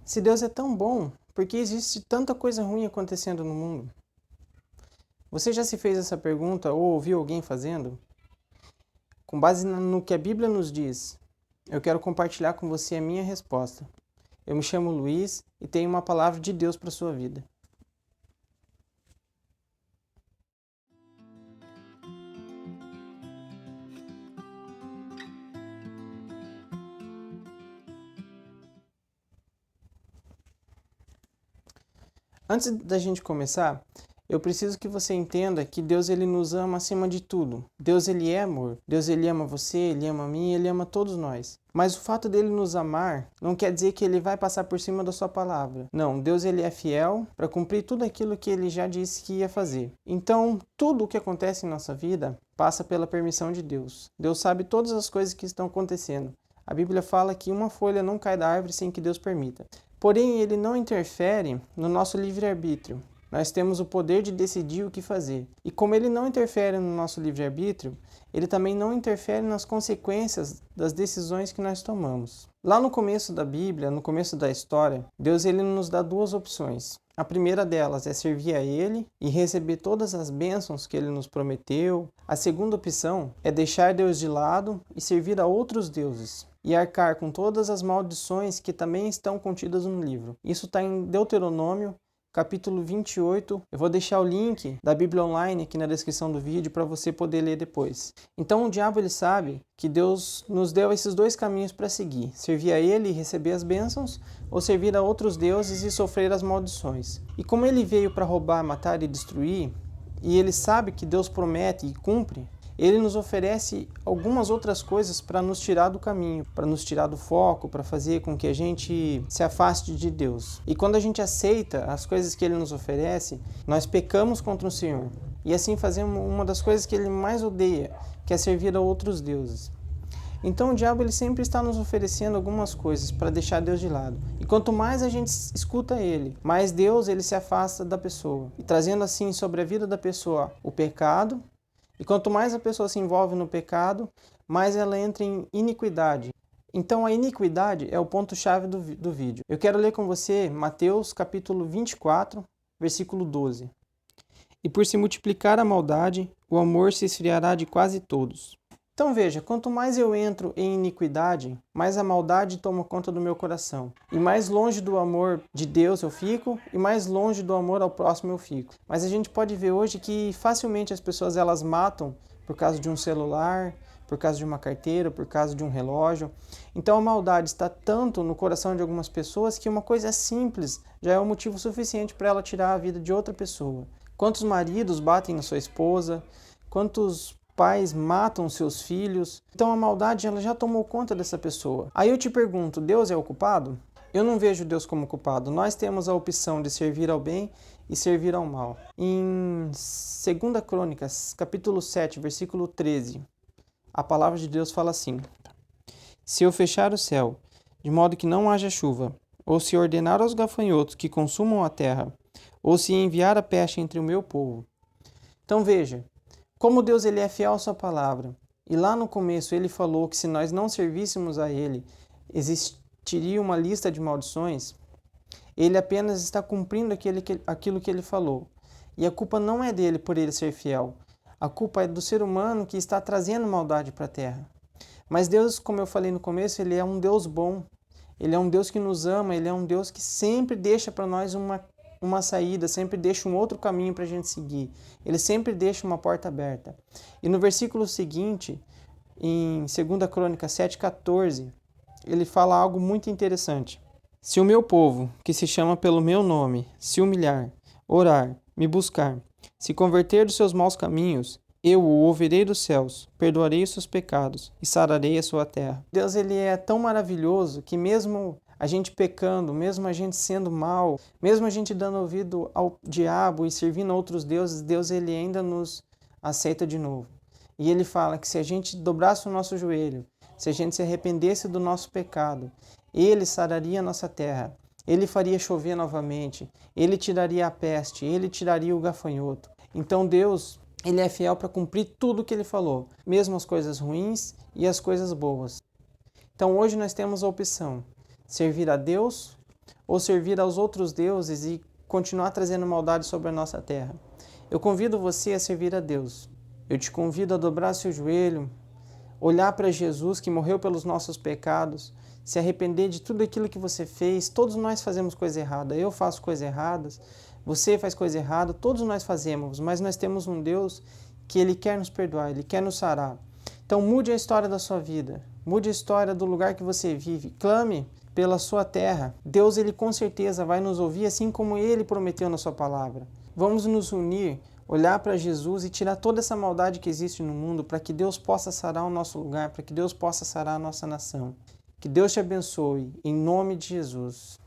Se Deus é tão bom, por que existe tanta coisa ruim acontecendo no mundo? Você já se fez essa pergunta ou ouviu alguém fazendo? Com base no que a Bíblia nos diz, eu quero compartilhar com você a minha resposta. Eu me chamo Luiz e tenho uma palavra de Deus para a sua vida. Antes da gente começar, eu preciso que você entenda que Deus ele nos ama acima de tudo. Deus ele é amor. Deus ele ama você, ele ama a mim, ele ama todos nós. Mas o fato dele nos amar não quer dizer que ele vai passar por cima da sua palavra. Não, Deus ele é fiel para cumprir tudo aquilo que ele já disse que ia fazer. Então, tudo o que acontece em nossa vida passa pela permissão de Deus. Deus sabe todas as coisas que estão acontecendo. A Bíblia fala que uma folha não cai da árvore sem que Deus permita. Porém, ele não interfere no nosso livre-arbítrio. Nós temos o poder de decidir o que fazer. E como ele não interfere no nosso livre-arbítrio, ele também não interfere nas consequências das decisões que nós tomamos. Lá no começo da Bíblia, no começo da história, Deus ele nos dá duas opções. A primeira delas é servir a Ele e receber todas as bênçãos que Ele nos prometeu. A segunda opção é deixar Deus de lado e servir a outros deuses e arcar com todas as maldições que também estão contidas no livro. Isso está em Deuteronômio, capítulo 28. Eu vou deixar o link da Bíblia Online aqui na descrição do vídeo para você poder ler depois. Então o diabo ele sabe que Deus nos deu esses dois caminhos para seguir: servir a Ele e receber as bênçãos, ou servir a outros deuses e sofrer as maldições. E como ele veio para roubar, matar e destruir, e ele sabe que Deus promete e cumpre, ele nos oferece algumas outras coisas para nos tirar do caminho, para nos tirar do foco, para fazer com que a gente se afaste de Deus. E quando a gente aceita as coisas que Ele nos oferece, nós pecamos contra o Senhor. E assim fazemos uma das coisas que Ele mais odeia, que é servir a outros deuses. Então o diabo ele sempre está nos oferecendo algumas coisas para deixar Deus de lado. E quanto mais a gente escuta ele, mais Deus ele se afasta da pessoa, e trazendo assim sobre a vida da pessoa o pecado. E quanto mais a pessoa se envolve no pecado, mais ela entra em iniquidade. Então a iniquidade é o ponto-chave do vídeo. Eu quero ler com você Mateus capítulo 24, versículo 12. E por se multiplicar a maldade, o amor se esfriará de quase todos. Então veja, quanto mais eu entro em iniquidade, mais a maldade toma conta do meu coração. E mais longe do amor de Deus eu fico, e mais longe do amor ao próximo eu fico. Mas a gente pode ver hoje que facilmente as pessoas elas matam por causa de um celular, por causa de uma carteira, por causa de um relógio. Então a maldade está tanto no coração de algumas pessoas que uma coisa simples já é um motivo suficiente para ela tirar a vida de outra pessoa. Quantos maridos batem na sua esposa? Quantos pais matam seus filhos? Então a maldade ela já tomou conta dessa pessoa. Aí eu te pergunto, Deus é o culpado? Eu não vejo Deus como culpado. Nós temos a opção de servir ao bem e servir ao mal. Em 2 Crônicas, capítulo 7, versículo 13, a palavra de Deus fala assim: Se eu fechar o céu, de modo que não haja chuva, ou se ordenar aos gafanhotos que consumam a terra, ou se enviar a peste entre o meu povo. Então veja, como Deus ele é fiel à sua palavra, e lá no começo ele falou que se nós não servíssemos a ele, existiria uma lista de maldições, ele apenas está cumprindo aquilo que ele falou. E a culpa não é dele por ele ser fiel. A culpa é do ser humano que está trazendo maldade para a terra. Mas Deus, como eu falei no começo, ele é um Deus bom. Ele é um Deus que nos ama, ele é um Deus que sempre deixa para nós uma saída, sempre deixa um outro caminho para a gente seguir. Ele sempre deixa uma porta aberta. E no versículo seguinte, em 2 Crônicas 7,14, ele fala algo muito interessante. Se o meu povo, que se chama pelo meu nome, se humilhar, orar, me buscar, se converter dos seus maus caminhos, eu o ouvirei dos céus, perdoarei os seus pecados e sararei a sua terra. Deus ele é tão maravilhoso que mesmo a gente pecando, mesmo a gente sendo mal, mesmo a gente dando ouvido ao diabo e servindo a outros deuses, Deus ele ainda nos aceita de novo. E ele fala que se a gente dobrasse o nosso joelho, se a gente se arrependesse do nosso pecado, ele sararia a nossa terra, ele faria chover novamente, ele tiraria a peste, ele tiraria o gafanhoto. Então Deus, ele é fiel para cumprir tudo o que ele falou, mesmo as coisas ruins e as coisas boas. Então hoje nós temos a opção: servir a Deus ou servir aos outros deuses e continuar trazendo maldade sobre a nossa terra. Eu convido você a servir a Deus. Eu te convido a dobrar seu joelho, olhar para Jesus que morreu pelos nossos pecados, se arrepender de tudo aquilo que você fez. Todos nós fazemos coisa errada. Eu faço coisas erradas, você faz coisa errada, todos nós fazemos, mas nós temos um Deus que Ele quer nos perdoar, Ele quer nos sarar. Então mude a história da sua vida, mude a história do lugar que você vive, clame pela sua terra. Deus, Ele com certeza vai nos ouvir, assim como Ele prometeu na sua palavra. Vamos nos unir, olhar para Jesus e tirar toda essa maldade que existe no mundo, para que Deus possa sarar o nosso lugar, para que Deus possa sarar a nossa nação. Que Deus te abençoe, em nome de Jesus.